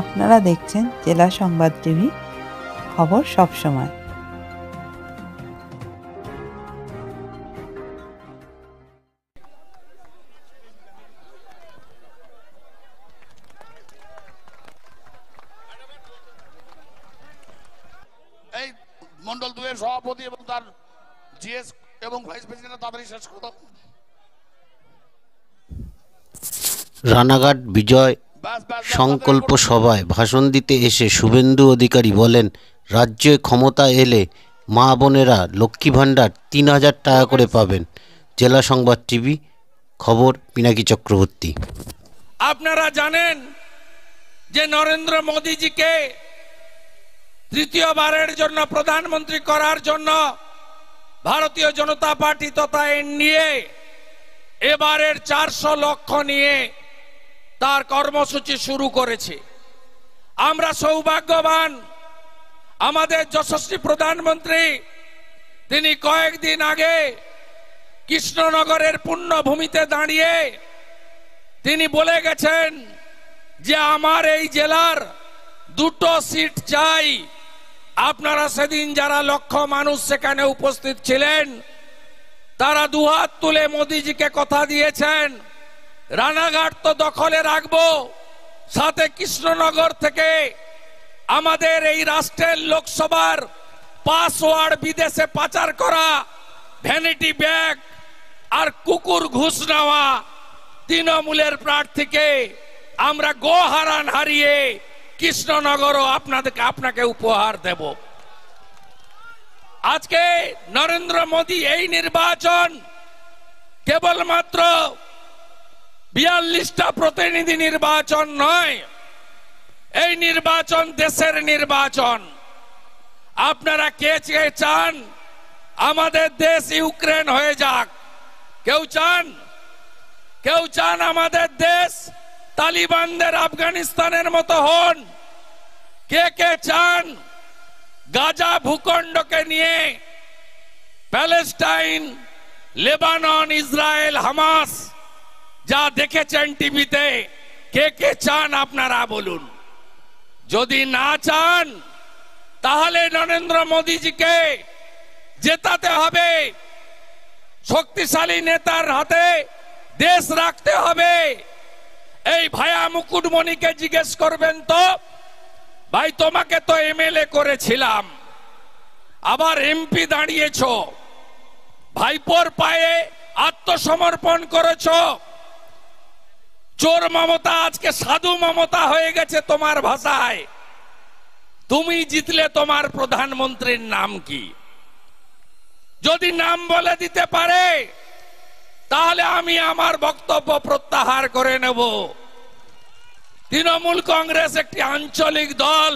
আপনারা দেখছেন জেলা সংবাদ টিভি, খবর সব সময়। এই মন্ডল 2 এর সভাপতি এবং তার জিএস এবং ভাইস প্রেসিডেন্ট তাড়াতাড়ি শেষ করো। রানাঘাট বিজয় সংকল্প সভায় ভাষণ দিতে এসে শুভেন্দু অধিকারী বলেন, রাজ্যে ক্ষমতা এলে মা বোনেরা লক্ষ্মী ভাণ্ডার ৩,০০০ টাকা করে পাবেন। জেলা সংবাদ টিভি, খবর পিনাকি চক্রবর্তী। আপনারা জানেন যে নরেন্দ্র মোদীজিকে তৃতীয়বারের জন্য প্রধানমন্ত্রী করার জন্য ভারতীয় জনতা পার্টি তথা এনডিএ এবারের 400 লক্ষ নিয়ে তার কর্মসূচি শুরু করেছে। আমরা সৌভাগ্যবান, আমাদের যশস্বী প্রধানমন্ত্রী তিনি কয়েকদিন আগে কৃষ্ণনগরের পুণ্যভূমিতে দাঁড়িয়ে তিনি বলে গেছেন যে আমার এই জেলার 2টো সিট চাই। আপনারা সেদিন যারা লক্ষ মানুষ সেখানে উপস্থিত ছিলেন তারা দুহাত তুলে মোদিজিকে কথা দিয়েছেন, রানাঘাট তো দখলে রাখবো, সাথে কৃষ্ণনগর থেকে আমাদের এই রাষ্ট্রের লোকসভার পাসওয়ার্ড বিদেশে পাচার করা, ভ্যানিটি ব্যাগ আর কুকুর ঘুষ নেওয়া তৃণমূলের প্রার্থীকে আমরা গোহারান হারিয়ে কৃষ্ণনগরও আপনাকে উপহার দেব। আজকে নরেন্দ্র মোদী এই নির্বাচন কেবলমাত্র 42টা প্রতিনিধি নির্বাচন নয়, এই নির্বাচন দেশের নির্বাচন। আপনারা কে চান আমাদের দেশ ইউক্রেন হয়ে যাক? কেউ চান আমাদের দেশ তালিবানদের আফগানিস্তানের মতো হন? কে চান গাজা ভূখণ্ডকে নিয়ে প্যালেস্টাইন, লেবানন, ইসরায়েল, হামাস যা দেখেছেন টিভিতে, কে চান আপনারা বলুন? যদি না চান তাহলে নরেন্দ্র মোদীজিকে জেতাতে হবে, শক্তিশালী নেতার হাতে দেশ রাখতে হবে। এই ভায়া মুকুটমণিকে জিজ্ঞেস করবেন তো, ভাই তোমাকে তো এমএলএ করেছিলাম, আবার এমপি দাঁড়িয়েছো, ভাইপোর পায়ে আত্মসমর্পণ করেছো, চোর মমতা আজকে সাধু মমতা হয়ে গেছে তোমার ভাষায়। তুমি জিতলে তোমার প্রধানমন্ত্রীর নাম কি? যদি নাম বলে দিতে পারে তাহলে আমি আমার বক্তব্য প্রত্যাহার করে নেব। তৃণমূল কংগ্রেস একটি আঞ্চলিক দল,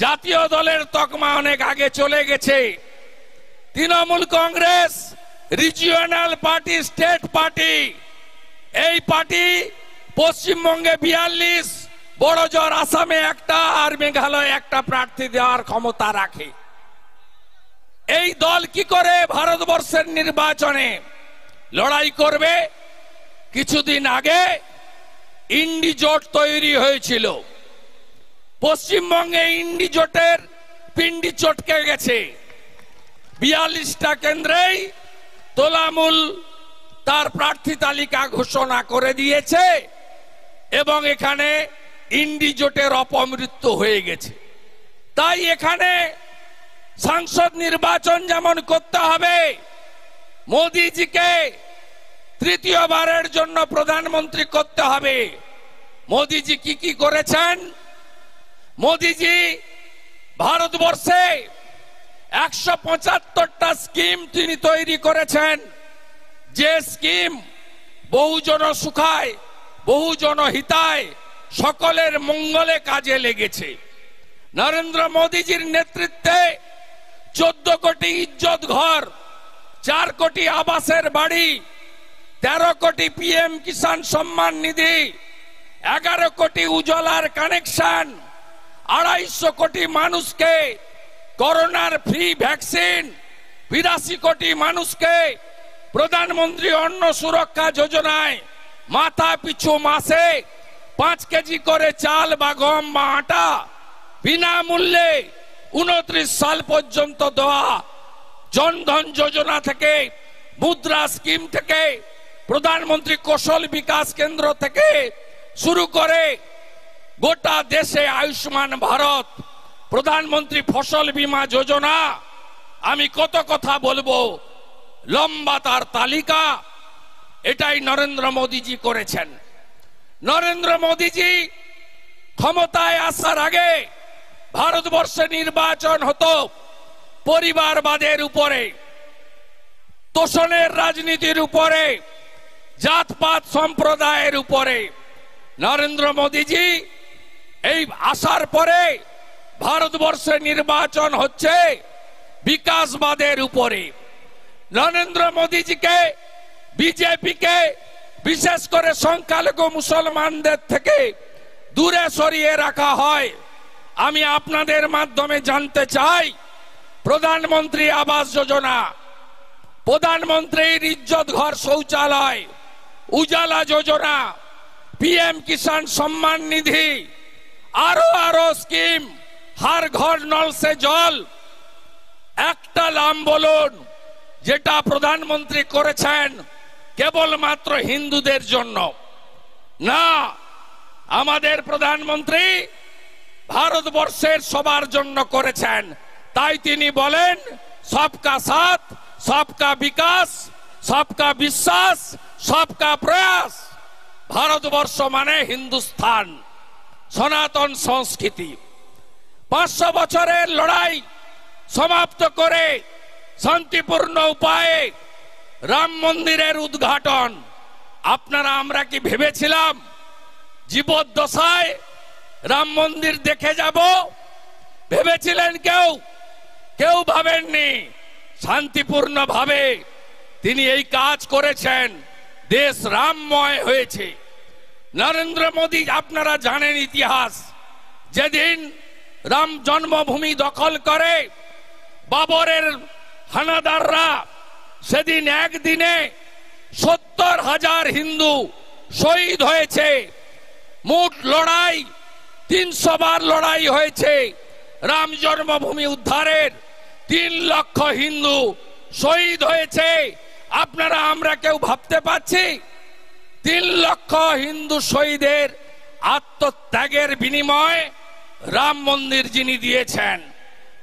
জাতীয় দলের তকমা অনেক আগে চলে গেছে। Trinamool Congress regional party, state party. এই পার্টি পশ্চিমবঙ্গে 42, বড়জোর আসামে একটা আর মেঘালয়ে একটা প্রার্থী দেওয়ার ক্ষমতা রাখে। এই দল কি করে ভারতবর্ষের নির্বাচনে লড়াই করবে? কিছুদিন আগে ইন্ডি জোট তৈরি হয়েছিল, পশ্চিমবঙ্গে ইন্ডি জোটের পিন্ডি চটকে গেছে। 42টা কেন্দ্রেই তোলামূল তার প্রার্থী তালিকা ঘোষণা করে দিয়েছে এবং এখানে ইন্ডি জোটের অপমৃত্যু হয়ে গেছে। তাই এখানে সংসদ নির্বাচন যেমন করতে হবে, মোদীজিকে তৃতীয়বারের জন্য প্রধানমন্ত্রী করতে হবে। মোদীজি কি করেছেন? মোদীজি ভারতবর্ষে 175টা স্কিম তিনি তৈরি করেছেন, যে স্কিম বহুজন সুখায়, বহুজন হিতায়, সকলের মঙ্গলে কাজে লেগেছে। নরেন্দ্র মোদীজির নেতৃত্বে 14 কোটি ইজ্জত ঘর, 4 কোটি আবাসের বাড়ি, 13 কোটি পিএম কিষাণ সম্মান নিধি, 11 কোটি উজ্জ্বলার কানেকশন, 250 কোটি মানুষকে করোনার ফ্রি ভ্যাকসিন, 82 কোটি মানুষকে প্রধানমন্ত্রী অন্ন সুরক্ষা যোজনায় মাথা পিছু মাসে 5 কেজি করে চাল বা গম বা আটা বিনামূল্যে 29 সাল পর্যন্ত দেওয়া, জনধন যোজনা থেকে, মুদ্রা স্কিম থেকে, প্রধানমন্ত্রী কৌশল বিকাশ কেন্দ্র থেকে শুরু করে গোটা দেশে আয়ুষ্মান ভারত, প্রধানমন্ত্রী ফসল বীমা যোজনা, আমি কত কথা বলবো, লম্বা তার তালিকা। এটাই নরেন্দ্র মোদীজি করেছেন। নরেন্দ্র মোদীজি ক্ষমতায় আসার আগে ভারতবর্ষে নির্বাচন হতো পরিবারবাদের উপরে, তোষণের রাজনীতির উপরে, জাতপাত সম্প্রদায়ের উপরে। নরেন্দ্র মোদীজি এই আসার পরে ভারতবর্ষে নির্বাচন হচ্ছে বিকাশবাদের উপরে। নরেন্দ্র মোদীজিকে, বিজেপিকে, বিশেষ করে সংখ্যালঘু মুসলমানদের থেকে দূরে সরিয়ে রাখা হয়। আমি আপনাদের মাধ্যমে জানতে চাই, প্রধানমন্ত্রী আবাস যোজনা, প্রধানমন্ত্রীর ইজ্জত ঘর শৌচালয়, উজালা যোজনা, পিএম কিষাণ সম্মান নিধি, আরো স্কিম, হার ঘর নল সে জল, একটা নাম বলুন যেটা প্রধানমন্ত্রী করেছেন কেবলমাত্র হিন্দুদের জন্য? না, আমাদের প্রধানমন্ত্রী ভারতবর্ষের সবার জন্য করেছেন। তাই তিনি বলেন, সবকা সাথ, সবকা বিকাশ, সবকা বিশ্বাস, সবকা প্রয়াস। ভারতবর্ষ মানে হিন্দুস্তান, সনাতন সংস্কৃতি। 500 বছরের লড়াই সমাপ্ত করে শান্তিপূর্ণ উপায়ে রাম মন্দিরের উদ্ঘাটন। আপনারা, আমরা কি ভেবেছিলাম জীবদ্দশায় রাম মন্দির দেখে যাব? ভেবেছিলেন কেউ? কেউ ভাবেননি। শান্তিপূর্ণ ভাবে তিনি এই কাজ করেছেন, দেশ রামময় হয়েছে। নরেন্দ্র মোদী, আপনারা জানেন ইতিহাস, যেদিন রাম জন্মভূমি দখল করে বাবরের হানাদাররা, সেদিন একদিনে 70,000 হিন্দু শহীদ হয়েছে। মোট লড়াই 300 বার লড়াই হয়েছে রাম জন্মভূমি উদ্ধারের। 3 লক্ষ হিন্দু শহীদ হয়েছে। আপনারা, আমরা কেউ ভাবতে পারছি 3 লক্ষ হিন্দু শহীদের আত্মত্যাগের বিনিময়ে রাম মন্দির যিনি দিয়েছেন?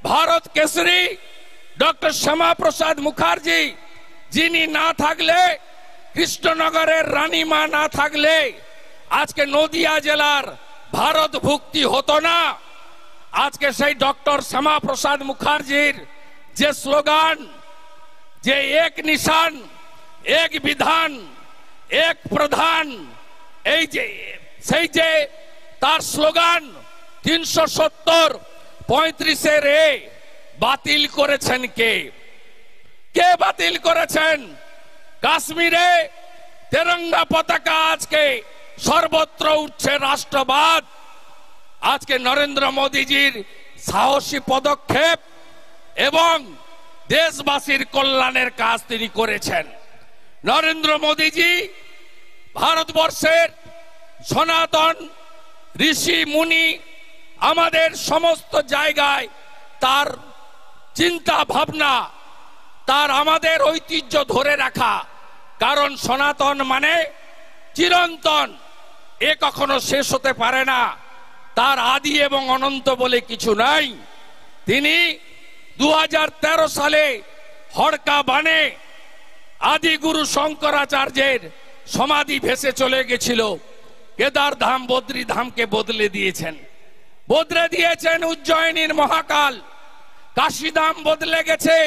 ভারত কেশরী ডক্টর শ্যামাপ্রসাদ মুখার্জি যিনি না থাকলে, কৃষ্ণনগরের রানীমা না থাকলে আজকে নদিয়া জেলার ভারত ভুক্তি হতো না। আজকে সেই ডক্টর শ্যামাপ্রসাদ মুখার্জির যে স্লোগান, যে এক নিশান, এক বিধান, এক প্রধান, এই যে সেই যে তার স্লোগান 370 35 এ বাতিল করেছেন কে? কে বাতিল করেছেন? কাশ্মীরে তেরঙ্গা পতাকা আজকে সর্বত্র উঠছে রাষ্ট্রবাদ। আজকে নরেন্দ্র মোদীজির সাহসী পদক্ষেপ এবং দেশবাসীর কল্যাণের কাজ তিনি করেছেন। নরেন্দ্র মোদীজি ভারতবর্ষের সনাতন ঋষি মুনি, আমাদের সমস্ত জায়গায় তার চিন্তা ভাবনা, তার আমাদের ঐতিহ্য ধরে রাখা। কারণ সনাতন মানে চিরন্তন, এ কখনো শেষ হতে পারে না। তার আদি এবং অনন্ত বলে কিছু নাই। তিনি 2013 সালে হড়কা বানে আদি গুরু শঙ্করাচার্যের সমাধি ভেসে চলে গেছিল। কেদার ধাম বদ্রী ধামকে বদলে দিয়েছেন, উজ্জয়িনীর মহাকাল। কাশীধাম বদলে গেছে।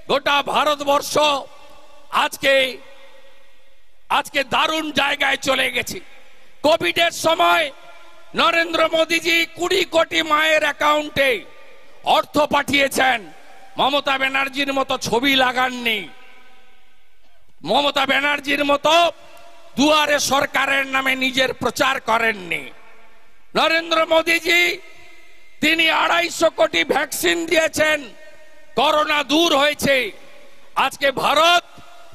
গোটা ভারতবর্ষ আজকে দারুণ জায়গায় চলে গেছে। কোভিডের সময় নরেন্দ্র মোদীজি 20 কোটি মায়ের অ্যাকাউন্টে অর্থ পাঠিয়েছেন। মমতা ব্যানার্জির মতো ছবি লাগাননি, মমতা ব্যানার্জির মতো দুয়ারে সরকারের নামে নিজের প্রচার করেননি। নরেন্দ্র মোদীজি তিনি 250 কোটি ভ্যাকসিন দিয়েছেন। করোনা দূর হয়েছে। আজকে ভারত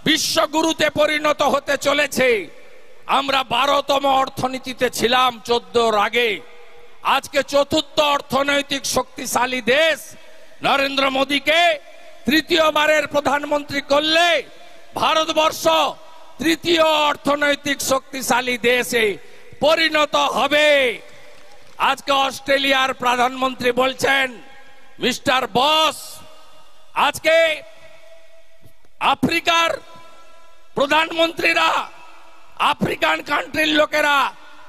বিশ্বগুরুতে পরিণত হতে চলেছে। আমরা 12তম অর্থনীতিতে ছিলাম 14-র আগে। আজকে চতুর্থ অর্থনৈতিক শক্তিশালী দেশ নরেন্দ্র মোদীকে তৃতীয়বারের প্রধানমন্ত্রী করলে ভারতবর্ষ তৃতীয় অর্থনৈতিক শক্তিশালী দেশে পরিণত হবে। আজকে অস্ট্রেলিয়ার প্রধানমন্ত্রী বলছেন, মিস্টার বস, আজকে আফ্রিকার প্রধানমন্ত্রীরা, আফ্রিকান কান্ট্রির লোকেরা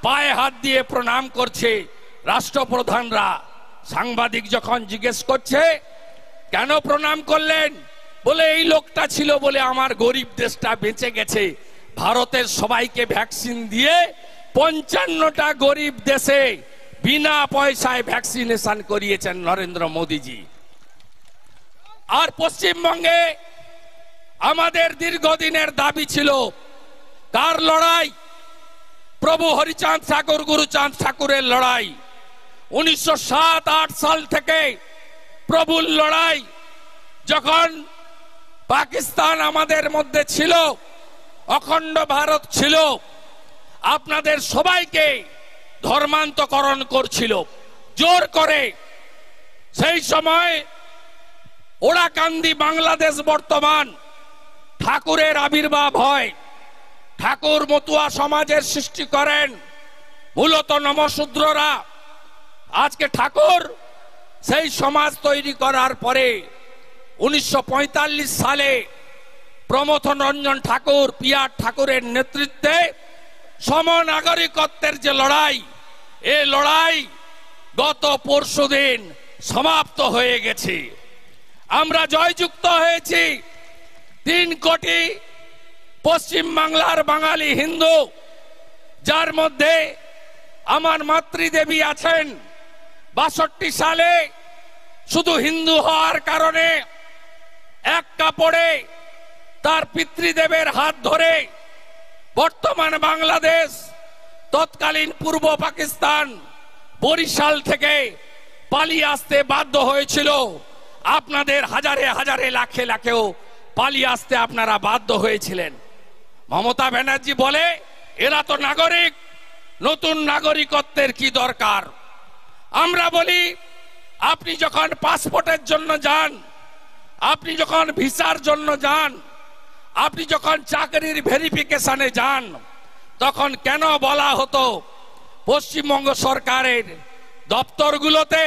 পায়ে হাত দিয়ে প্রণাম করছে, রাষ্ট্রপ্রধানরা। সাংবাদিক যখন জিজ্ঞেস করছে কেন প্রণাম করলেন, বলে এই লোকটা ছিল বলে আমার গরিব দেশটা বেঁচে গেছে। ভারতের সবাইকে ভ্যাকসিন দিয়ে 55টা গরিব দেশে বিনা পয়সায় ভ্যাকসিনেশন করিয়েছেন নরেন্দ্র মোদীজি। আর পশ্চিমবঙ্গে আমাদের দীর্ঘদিনের দাবি ছিল, কার লড়াই? প্রভু হরিচাঁদ ঠাকুর, গুরুচাঁদ ঠাকুরের লড়াই। 1907-8 সাল থেকে প্রভুর লড়াই। যখন পাকিস্তান আমাদের মধ্যে ছিল, অখণ্ড ভারত ছিল, আপনাদের সবাইকে ধর্মান্তকরণ করছিল জোর করে। সেই সময় ওরাকান্দি বাংলাদেশ বর্তমান ঠাকুরের আবির্ভাব হয়। ঠাকুর মতুয়া সমাজের সৃষ্টি করেন, মূলত নমশূদ্ররা। আজকে ঠাকুর সেই সমাজ তৈরি করার পরে 1945 সালে প্রমথ রঞ্জন ঠাকুর, পিয়ার ঠাকুরের নেতৃত্বে সমনাগরিকত্বের যে লড়াই, এই লড়াই গত পরশুদিন সমাপ্ত হয়ে গেছে। আমরা জয়যুক্ত হয়েছি। 3 কোটি পশ্চিম বাংলার বাঙালি হিন্দু, যার মধ্যে আমার মাতৃদেবী আছেন। 62 সালে শুধু হিন্দু হওয়ার কারণে এক কাপড়ে তার পিতৃদেবের হাত ধরে বর্তমান বাংলাদেশ, তৎকালীন পূর্ব পাকিস্তান, বরিশাল থেকে পালিয়ে আসতে বাধ্য হয়েছিল। আপনাদের হাজারে হাজারে লাখে লাখেও পালিয়ে আসতে আপনারা বাধ্য হয়েছিলেন। মমতা ব্যানার্জি বলে, এরা তো নাগরিক, নতুন নাগরিকত্বের কি দরকার? আমরা বলি, আপনি যখন পাসপোর্টের জন্য যান, আপনি যখন ভিসার জন্য যান, আপনি যখন চাকরির ভেরিফিকেশনে যান, তখন কেন বলা হতো পশ্চিমবঙ্গ সরকারের দপ্তরগুলোতে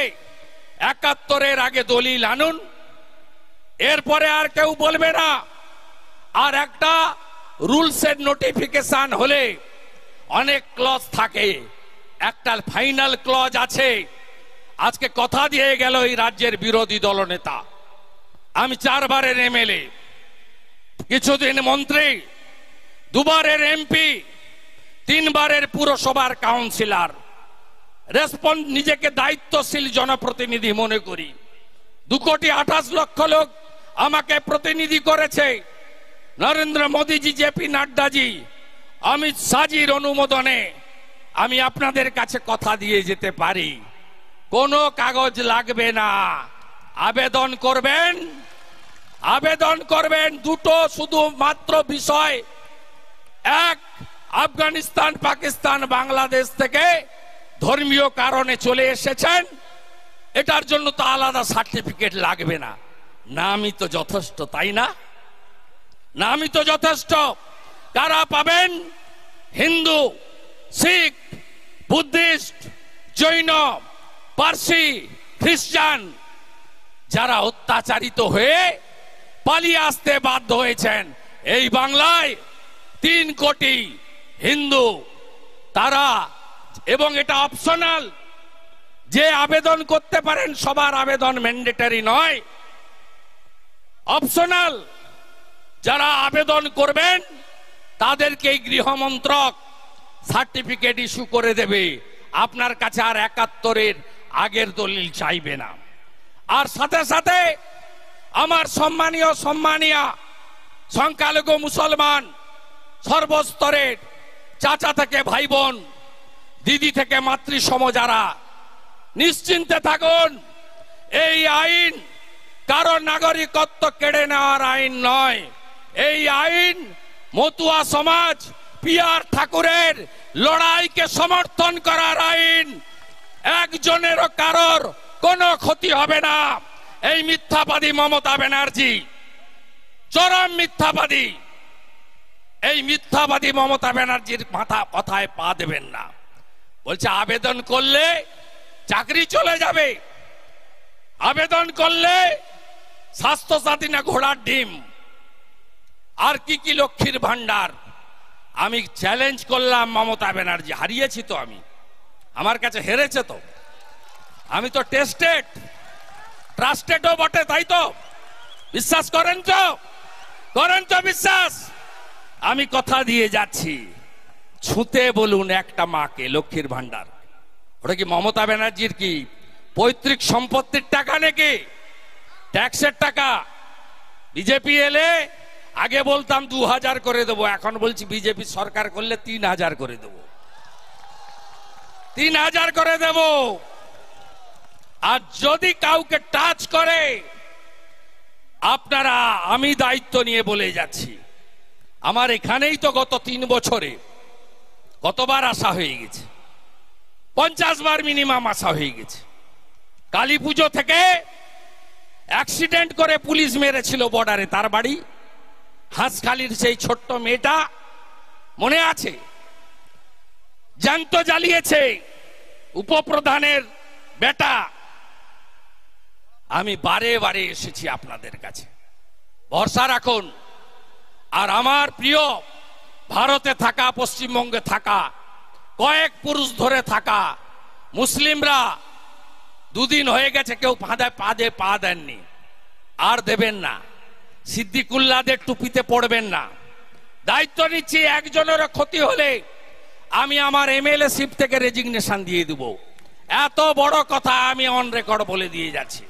71-এর আগে দলিল আনুন? এরপরে আর কেউ বলবে না। আর একটা রুলসের নোটিফিকেশন হলে অনেক ক্লজ থাকে, একটা ফাইনাল ক্লজ আছে। আজকে কথা দিয়ে গেল এই রাজ্যের বিরোধী দলনেতা, আমি 4 বারের এমএলএ, কিছুদিন মন্ত্রী, 2 বারের এমপি, 3 বারের পুরসভার কাউন্সিলর, নিজেকে দায়িত্বশীল জনপ্রতিনিধি মনে করি। 2,28,00,000 লোক আমাকে প্রতিনিধি করেছে। নরেন্দ্র মোদীজি, জেপি নাড্ডাজি, অমিত শাহজির অনুমোদনে আমি আপনাদের কাছে কথা দিয়ে যেতে পারি। কোনো কাগজ লাগবে না, আবেদন করবেন, আবেদন করবেন। 2টো শুধু মাত্র বিষয়। এক, আফগানিস্তান, পাকিস্তান, বাংলাদেশ থেকে ধর্মীয় কারণে চলে এসেছেন, এটার জন্য তো আলাদা সার্টিফিকেট লাগবে না। নামই তো যথেষ্ট, তাই না? নামই তো যথেষ্ট। কারা পাবেন? হিন্দু, শিখ, বুদ্ধিস্ট, জৈন, পার্সি, খ্রিস্টান, যারা অত্যাচারিত হয়ে পালিয়ে আসতে বাধ্য হয়েছেন। এই বাংলায় 3 কোটি হিন্দু, তারা, এবং এটা অপশনাল, যে আবেদন করতে পারেন, সবার আবেদন ম্যান্ডেটরি নয়, অপশনাল। যারা আবেদন করবেন তাদেরকে গৃহমন্ত্রক সার্টিফিকেট ইস্যু করে দেবে। আপনার কাছে আর 71-এর আগের দলিল চাইবে না। আর সাথে সাথে আমার সম্মানীয় সংখ্যালঘু মুসলমান সর্বস্তরের, চাচা থেকে ভাই বোন, দিদি থেকে মাতৃসম, যারা, নিশ্চিন্তে থাকুন। এই আইন কারো নাগরিকত্ব কেড়ে নেওয়ার আইন নয়। এই আইন মতুয়া সমাজ, পিআর ঠাকুরের লড়াইকে সমর্থন করার আইন, একজনেরও কারোর কোনো ক্ষতি হবে না। এই মিথ্যাবাদী মমতা ব্যানার্জি চরম মিথ্যাবাদী। এই মিথ্যাবাদী মমতা ব্যানার্জির কথায় পা দেবেন না। বলছে আবেদন করলে চাকরি চলে যাবে, আবেদন করলে স্বাস্থ্যসাথী না ঘোড়ার ডিম, আর কি কি লক্ষ্মীর ভান্ডার। আমি চ্যালেঞ্জ করলাম মমতা ব্যানার্জি, হারিয়েছি তো আমি, আমার কাছে হেরেছে তো, আমি তো টেস্টেড ট্রাস্টেডও বটে, তাই তো বিশ্বাস করেন তো? করেন তো বিশ্বাস? আমি কথা দিয়ে যাচ্ছি, ছুঁতে বলুন একটা মাকে লক্ষ্মীর ভান্ডার। ওটা কি মমতা ব্যানার্জির কি পৈতৃক সম্পত্তির টাকা নাকি ট্যাক্সের টাকা? বিজেপি এলে আগে বলতাম 2000 করে দেবো, এখন বলছি বিজেপি সরকার করলে 3000 করে দেবো, 3000 করে দেব। আর যদি কাউকে টাচ করে আপনারা, আমি দায়িত্ব নিয়ে বলে যাচ্ছি, আমার এখানেই তো গত 3 বছরে কতবার আসা হয়ে গেছে, 50 বার মিনিমাম আসা হয়ে গেছে। কালী পুজো থেকে অ্যাক্সিডেন্ট করে পুলিশ মেরেছিল বর্ডারে, তার বাড়ি হাঁসখালির সেই ছোট্ট মেয়েটা মনে আছে, জ্যান্ত জ্বালিয়েছে উপপ্রধানের বেটা। আমি বারে বারে এসেছি আপনাদের কাছে, ভরসা রাখুন। আর আমার প্রিয় ভারতে থাকা, পশ্চিমবঙ্গে থাকা, কয়েক পুরুষ ধরে থাকা মুসলিমরা 2 দিন হয়ে গেছে কেউ পাদে পা দেননি, আর দেবেন না। সিদ্দিকুল্লাহদের টুপিতে পড়বেন না। দায়িত্ব নিচ্ছি, একজনের ক্ষতি হলে আমি আমার এমএলএ শিপ থেকে রেজিগনেশন দিয়ে দেব। এত বড় কথা আমি অন রেকর্ড বলে দিয়ে যাচ্ছি।